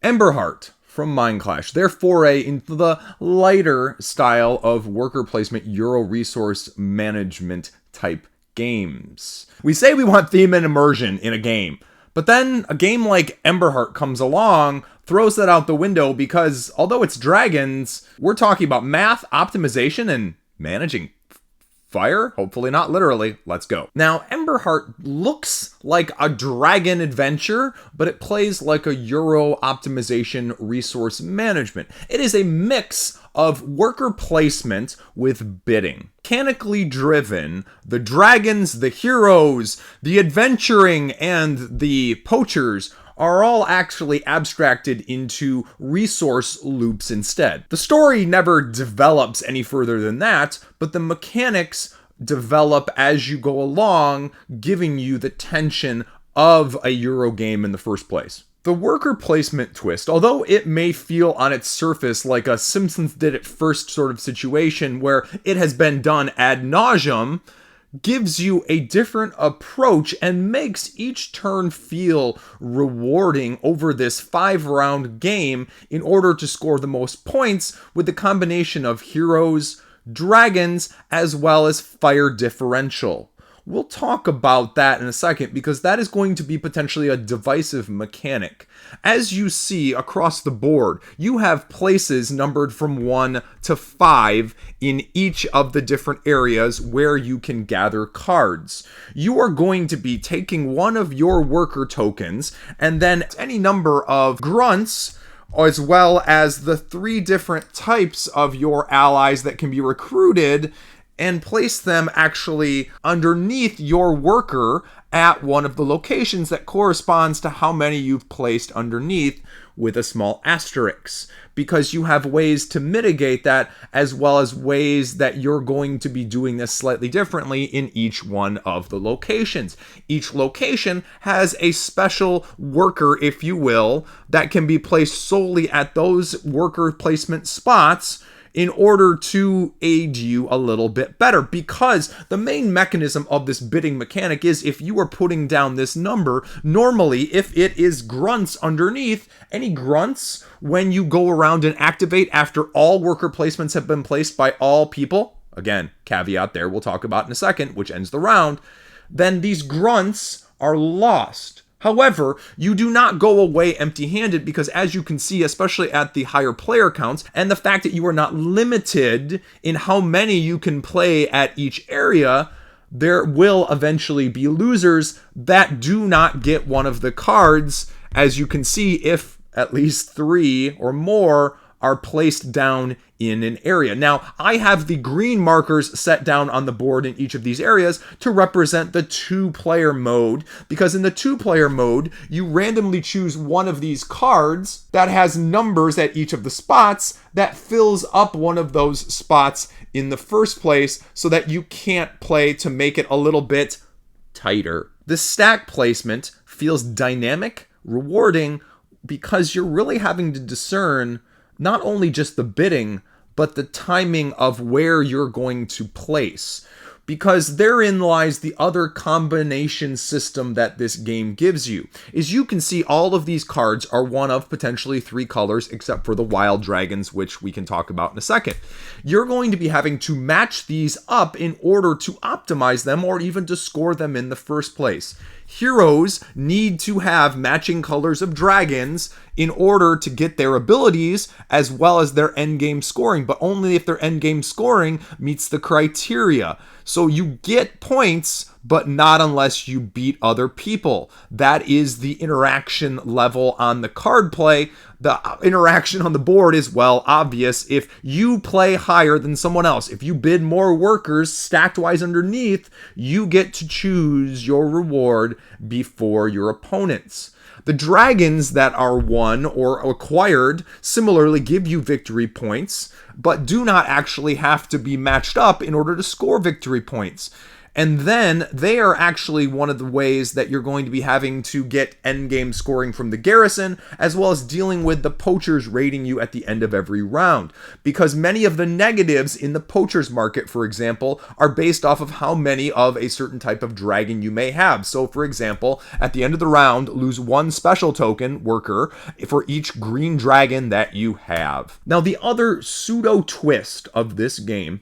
Emberheart from Mindclash, their foray into the lighter style of worker placement Euro resource management type games. We say we want theme and immersion in a game, but then a game like Emberheart comes along, throws that out the window because although it's dragons, we're talking about math, optimization, and managing fire? Hopefully not literally. Let's go. Now, Emberheart looks like a dragon adventure, but it plays like a Euro optimization resource management. It is a mix of worker placement with bidding. Mechanically driven, the dragons, the heroes, the adventuring, and the poachers are all actually abstracted into resource loops instead. The story never develops any further than that, but the mechanics develop as you go along, giving you the tension of a Euro game in the first place. The worker placement twist, although it may feel on its surface like a Simpsons did it first sort of situation where it has been done ad nauseum, gives you a different approach and makes each turn feel rewarding over this 5-round game in order to score the most points with the combination of heroes, dragons, as well as fire differential. We'll talk about that in a second because that is going to be potentially a divisive mechanic. As you see across the board, you have places numbered from 1 to 5 in each of the different areas where you can gather cards. You are going to be taking one of your worker tokens and then any number of grunts, as well as the 3 different types of your allies that can be recruited, and place them actually underneath your worker at one of the locations that corresponds to how many you've placed underneath with a small asterisk, because you have ways to mitigate that as well as ways that you're going to be doing this slightly differently in each one of the locations. Each location has a special worker, if you will, that can be placed solely at those worker placement spots in order to aid you a little bit better, because the main mechanism of this bidding mechanic is if you are putting down this number, normally if it is grunts underneath, any grunts when you go around and activate after all worker placements have been placed by all people, again, caveat there we'll talk about in a second, which ends the round, then these grunts are lost. However, you do not go away empty-handed because as you can see, especially at the higher player counts, and the fact that you are not limited in how many you can play at each area, there will eventually be losers that do not get one of the cards, as you can see if at least 3 or more are placed down in an area. Now, I have the green markers set down on the board in each of these areas to represent the 2-player mode, because in the 2-player mode, you randomly choose one of these cards that has numbers at each of the spots that fills up one of those spots in the first place so that you can't play to make it a little bit tighter. The stack placement feels dynamic, rewarding, because you're really having to discern not only just the bidding, but the timing of where you're going to place. Because therein lies the other combination system that this game gives you. Is you can see all of these cards are one of potentially 3 colors, except for the wild dragons, which we can talk about in a second. You're going to be having to match these up in order to optimize them or even to score them in the first place. Heroes need to have matching colors of dragons in order to get their abilities as well as their endgame scoring, but only if their endgame scoring meets the criteria. So you get points, but not unless you beat other people. That is the interaction level on the card play. The interaction on the board is, well, obvious. If you play higher than someone else, if you bid more workers stacked wise underneath, you get to choose your reward before your opponents. The dragons that are won or acquired similarly give you victory points, but do not actually have to be matched up in order to score victory points. And then they are actually one of the ways that you're going to be having to get endgame scoring from the garrison, as well as dealing with the poachers raiding you at the end of every round. Because many of the negatives in the poachers market, for example, are based off of how many of a certain type of dragon you may have. So, for example, at the end of the round, lose 1 special token, worker, for each green dragon that you have. Now, the other pseudo twist of this game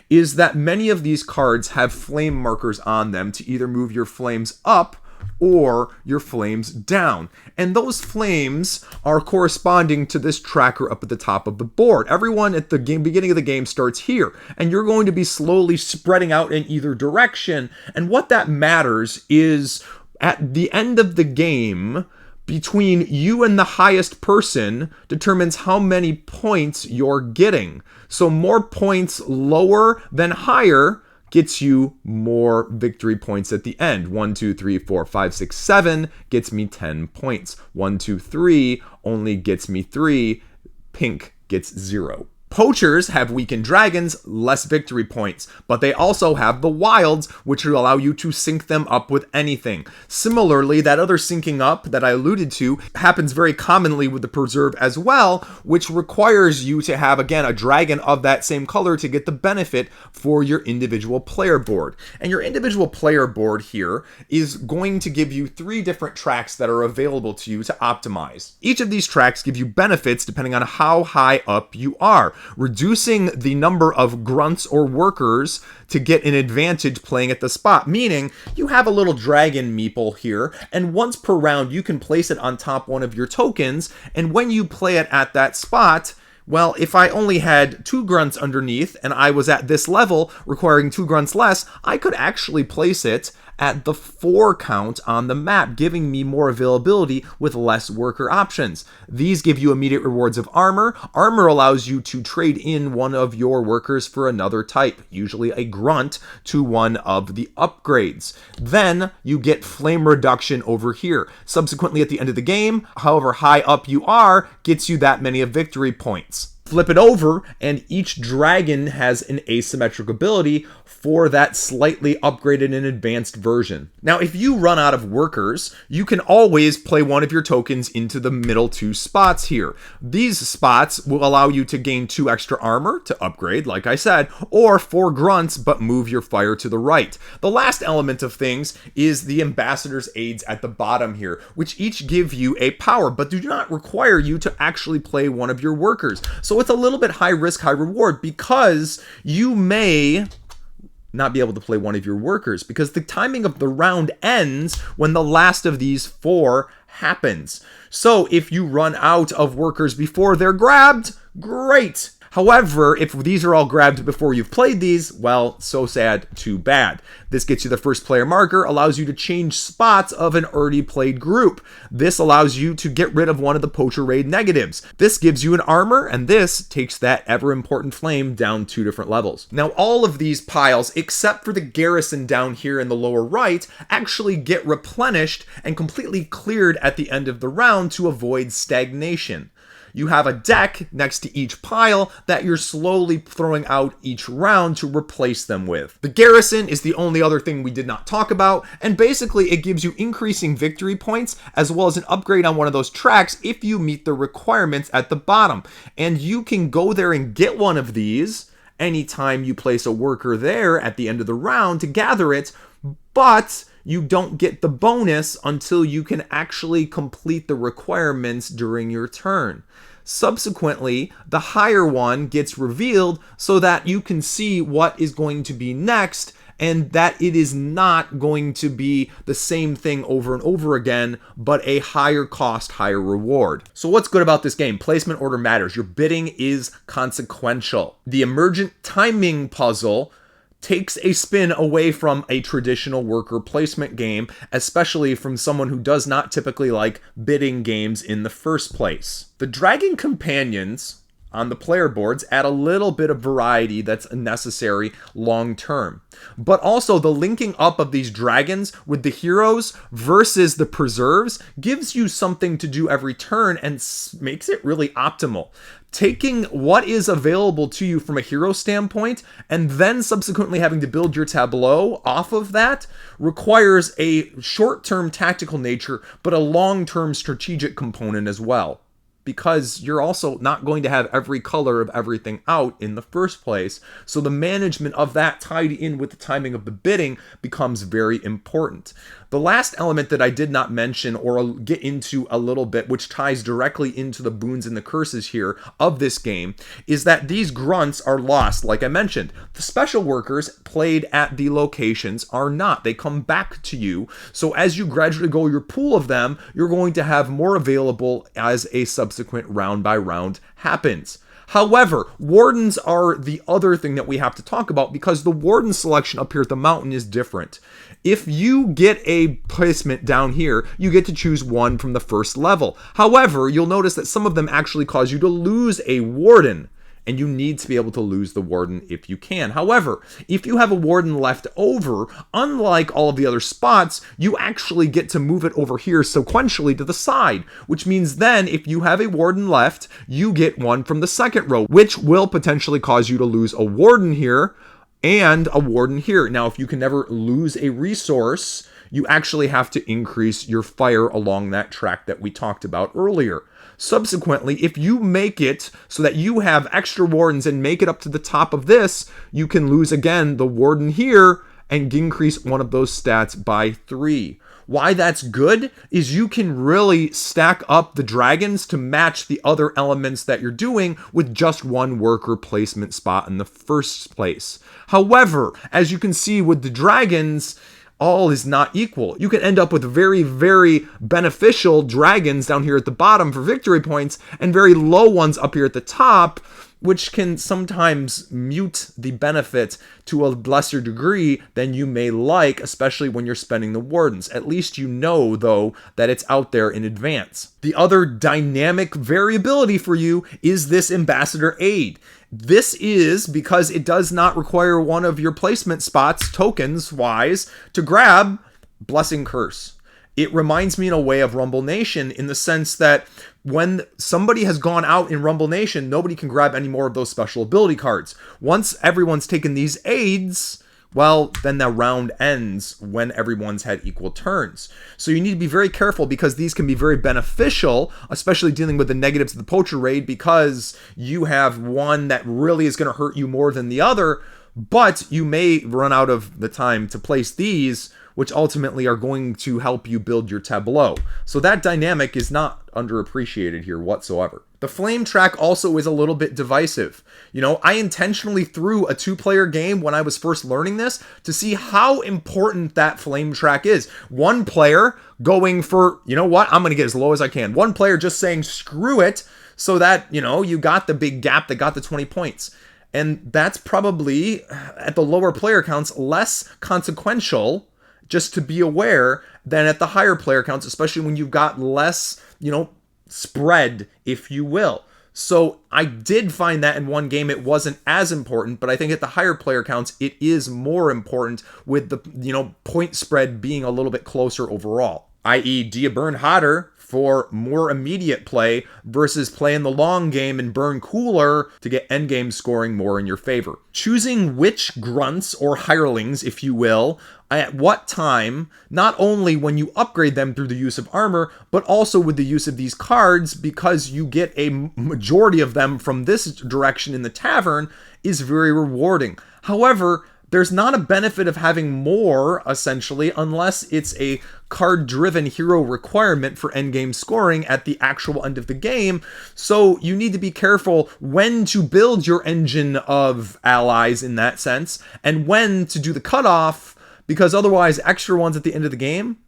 is that many of these cards have flame markers on them to either move your flames up or your flames down. And those flames are corresponding to this tracker up at the top of the board. Everyone at the beginning of the game starts here, and you're going to be slowly spreading out in either direction. And what that matters is at the end of the game, between you and the highest person determines how many points you're getting. So more points lower than higher gets you more victory points at the end. 1, 2, 3, 4, 5, 6, 7 gets me 10 points. 1, 2, 3 only gets me 3. Pink gets 0. Poachers have weakened dragons, less victory points, but they also have the wilds, which will allow you to sync them up with anything. Similarly, that other syncing up that I alluded to happens very commonly with the preserve as well, which requires you to have, again, a dragon of that same color to get the benefit for your individual player board. And your individual player board here is going to give you 3 different tracks that are available to you to optimize. Each of these tracks give you benefits depending on how high up you are, reducing the number of grunts or workers to get an advantage playing at the spot, meaning you have a little dragon meeple here, and once per round you can place it on top one of your tokens, and when you play it at that spot, well, if I only had 2 grunts underneath and I was at this level requiring 2 grunts less, I could actually place it at the 4 count on the map, giving me more availability with less worker options. These give you immediate rewards of armor. Armor allows you to trade in one of your workers for another type, usually a grunt, to one of the upgrades. Then you get flame reduction over here. Subsequently, at the end of the game, however high up you are, gets you that many of victory points. Flip it over, and each dragon has an asymmetric ability for that slightly upgraded and advanced version. Now, if you run out of workers, you can always play one of your tokens into the middle 2 spots here. These spots will allow you to gain 2 extra armor to upgrade, like I said, or 4 grunts, but move your fire to the right. The last element of things is the ambassador's aides at the bottom here, which each give you a power, but do not require you to actually play one of your workers. So it's a little bit high risk, high reward, because you may not be able to play one of your workers, because the timing of the round ends when the last of these 4 happens. So if you run out of workers before they're grabbed, great. However, if these are all grabbed before you've played these, well, so sad, too bad. This gets you the first player marker, allows you to change spots of an already played group. This allows you to get rid of one of the poacher raid negatives. This gives you an armor, and this takes that ever important flame down 2 different levels. Now, all of these piles, except for the garrison down here in the lower right, actually get replenished and completely cleared at the end of the round to avoid stagnation. You have a deck next to each pile that you're slowly throwing out each round to replace them with. The garrison is the only other thing we did not talk about, and basically it gives you increasing victory points as well as an upgrade on one of those tracks if you meet the requirements at the bottom. And you can go there and get one of these anytime you place a worker there at the end of the round to gather it, but you don't get the bonus until you can actually complete the requirements during your turn. Subsequently, the higher one gets revealed so that you can see what is going to be next, and that it is not going to be the same thing over and over again, but a higher cost, higher reward. So what's good about this game? Placement order matters. Your bidding is consequential. The emergent timing puzzle takes a spin away from a traditional worker placement game, especially from someone who does not typically like bidding games in the first place. The Dragon Companions on the player boards, add a little bit of variety that's necessary long term. But also the linking up of these dragons with the heroes versus the preserves gives you something to do every turn and makes it really optimal. Taking what is available to you from a hero standpoint and then subsequently having to build your tableau off of that requires a short-term tactical nature, but a long-term strategic component as well. Because you're also not going to have every color of everything out in the first place. So the management of that tied in with the timing of the bidding becomes very important. The last element that I did not mention or get into a little bit, which ties directly into the boons and the curses here of this game, is that these grunts are lost, like I mentioned. The special workers played at the locations are not. They come back to you. So as you gradually grow your pool of them, you're going to have more available as a subsequent round by round happens. However, wardens are the other thing that we have to talk about because the warden selection up here at the mountain is different. If you get a placement down here, you get to choose one from the first level. However, you'll notice that some of them actually cause you to lose a warden, and you need to be able to lose the warden if you can. However, if you have a warden left over, unlike all of the other spots, you actually get to move it over here sequentially to the side, which means then if you have a warden left, you get one from the second row, which will potentially cause you to lose a warden here and a warden here. Now, if you can never lose a resource, you actually have to increase your fire along that track that we talked about earlier. Subsequently, if you make it so that you have extra wardens and make it up to the top of this, you can lose again the warden here and increase one of those stats by 3. Why that's good is you can really stack up the dragons to match the other elements that you're doing with just one worker placement spot in the first place. However, as you can see with the dragons, all is not equal. You can end up with very, very beneficial dragons down here at the bottom for victory points and very low ones up here at the top, which can sometimes mute the benefit to a lesser degree than you may like, especially when you're spending the wardens. At least you know, though, that it's out there in advance. The other dynamic variability for you is this Ambassador Aide. This is because it does not require one of your placement spots, tokens-wise, to grab Blessing Curse. It reminds me in a way of Rumble Nation in the sense that when somebody has gone out in Rumble Nation, nobody can grab any more of those special ability cards. Once everyone's taken these aids, well, then the round ends when everyone's had equal turns. So you need to be very careful because these can be very beneficial, especially dealing with the negatives of the poacher raid, because you have one that really is going to hurt you more than the other, but you may run out of the time to place these, which ultimately are going to help you build your tableau. So that dynamic is not underappreciated here whatsoever. The flame track also is a little bit divisive. You know, I intentionally threw a 2-player game when I was first learning this to see how important that flame track is. One player going for, you know what, I'm going to get as low as I can. One player just saying screw it so that, you know, you got the big gap that got the 20 points. And that's probably, at the lower player counts, less consequential, just to be aware, than at the higher player counts, especially when you've got less, you know, spread, if you will. So I did find that in one game it wasn't as important, but I think at the higher player counts it is more important with the, you know, point spread being a little bit closer overall. I.e., do you burn hotter for more immediate play versus playing the long game and burn cooler to get endgame scoring more in your favor? Choosing which grunts or hirelings, if you will, at what time, not only when you upgrade them through the use of armor, but also with the use of these cards, because you get a majority of them from this direction in the tavern, is very rewarding. However, there's not a benefit of having more, essentially, unless it's a card-driven hero requirement for endgame scoring at the actual end of the game. So you need to be careful when to build your engine of allies in that sense, and when to do the cutoff, because otherwise extra ones at the end of the game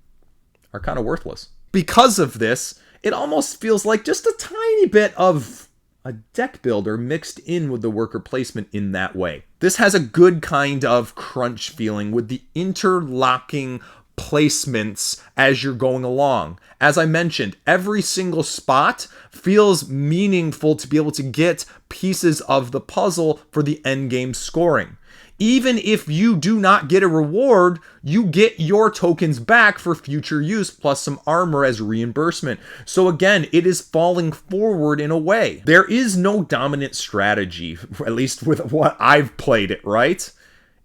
are kind of worthless. Because of this, it almost feels like just a tiny bit of a deck builder mixed in with the worker placement in that way. This has a good kind of crunch feeling with the interlocking placements as you're going along. As I mentioned, every single spot feels meaningful to be able to get pieces of the puzzle for the endgame scoring. Even if you do not get a reward, you get your tokens back for future use, plus some armor as reimbursement. So again, it is falling forward in a way. There is no dominant strategy, at least with what I've played it, right?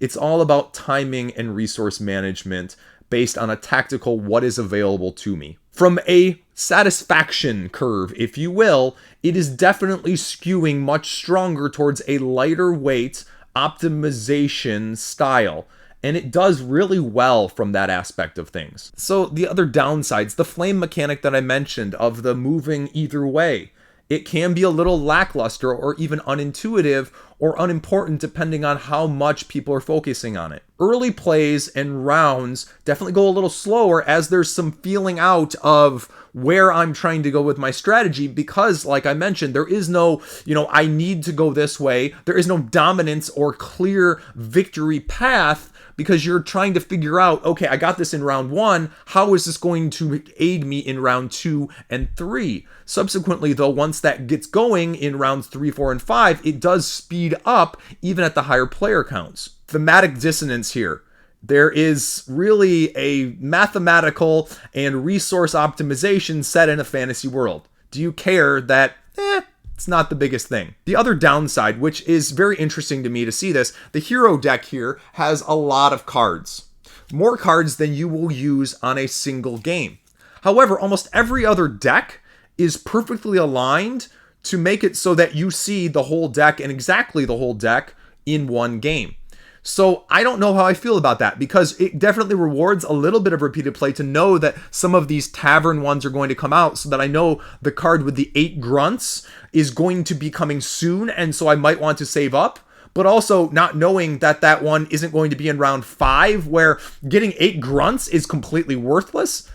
It's all about timing and resource management based on a tactical what is available to me. From a satisfaction curve, if you will, it is definitely skewing much stronger towards a lighter weight optimization style, and it does really well from that aspect of things. So the other downsides, the flame mechanic that I mentioned of the moving either way, it can be a little lackluster or even unintuitive or unimportant depending on how much people are focusing on it. Early plays and rounds definitely go a little slower as there's some feeling out of where I'm trying to go with my strategy because, like I mentioned, there is no, I need to go this way. There is no dominance or clear victory path because you're trying to figure out, okay, I got this in round 1. How is this going to aid me in round 2 and 3? Subsequently, though, once that gets going in rounds 3, 4, and 5, it does speed up even at the higher player counts. Thematic dissonance here. There is really a mathematical and resource optimization set in a fantasy world. Do you care that, it's not the biggest thing? The other downside, which is very interesting to me to see this, the hero deck here has a lot of cards. More cards than you will use on a single game. However, almost every other deck is perfectly aligned to make it so that you see the whole deck and exactly the whole deck in one game. So I don't know how I feel about that because it definitely rewards a little bit of repeated play to know that some of these tavern ones are going to come out so that I know the card with the 8 grunts is going to be coming soon and so I might want to save up. But also not knowing that that one isn't going to be in round 5 where getting 8 grunts is completely worthless.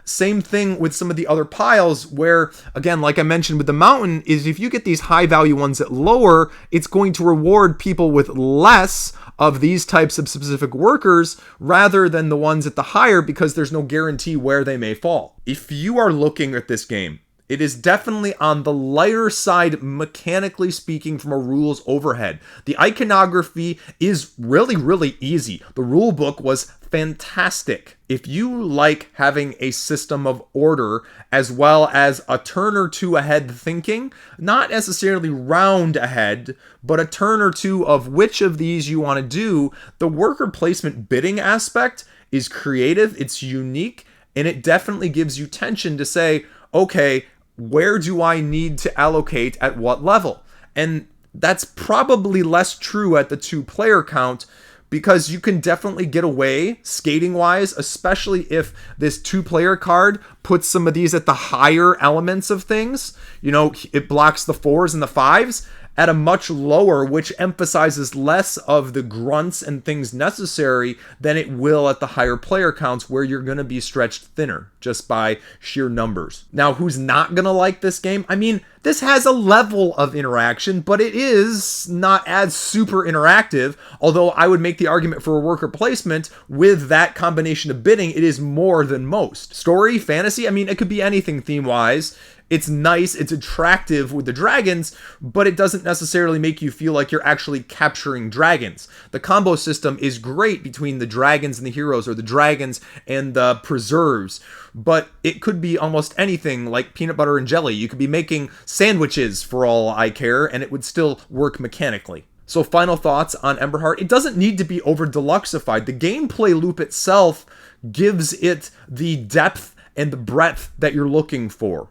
Same thing with some of the other piles where, again, like I mentioned with the mountain, is if you get these high value ones at lower, it's going to reward people with less of these types of specific workers rather than the ones at the higher because there's no guarantee where they may fall. If you are looking at this game, it is definitely on the lighter side, mechanically speaking, from a rules overhead. The iconography is really, really easy. The rule book was fantastic. If you like having a system of order as well as a turn or two ahead thinking, not necessarily round ahead, but a turn or two of which of these you want to do, the worker placement bidding aspect is creative, it's unique, and it definitely gives you tension to say, okay, where do I need to allocate at what level? And that's probably less true at the 2-player count because you can definitely get away skating wise, especially if this 2-player card puts some of these at the higher elements of things. It blocks the 4s and the 5s at a much lower, which emphasizes less of the grunts and things necessary than it will at the higher player counts where you're going to be stretched thinner just by sheer numbers. Now, who's not going to like this game? I mean, this has a level of interaction, but it is not as super interactive, although I would make the argument for a worker placement with that combination of bidding, it is more than most. Story, fantasy, I mean, it could be anything theme-wise. It's nice, it's attractive with the dragons, but it doesn't necessarily make you feel like you're actually capturing dragons. The combo system is great between the dragons and the heroes, or the dragons and the preserves, but it could be almost anything like peanut butter and jelly. You could be making sandwiches for all I care, and it would still work mechanically. So final thoughts on Emberheart. It doesn't need to be over deluxeified. The gameplay loop itself gives it the depth and the breadth that you're looking for.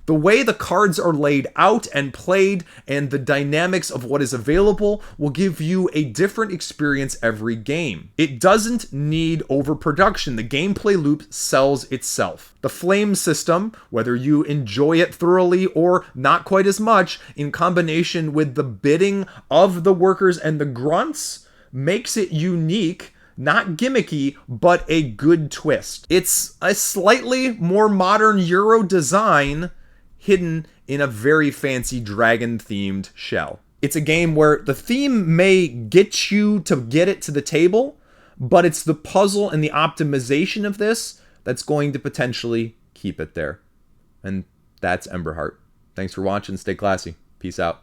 The way the cards are laid out and played and the dynamics of what is available will give you a different experience every game. It doesn't need overproduction. The gameplay loop sells itself. The flame system, whether you enjoy it thoroughly or not quite as much, in combination with the bidding of the workers and the grunts, makes it unique. Not gimmicky, but a good twist. It's a slightly more modern Euro design hidden in a very fancy dragon-themed shell. It's a game where the theme may get you to get it to the table, but it's the puzzle and the optimization of this that's going to potentially keep it there. And that's Emberheart. Thanks for watching. Stay classy. Peace out.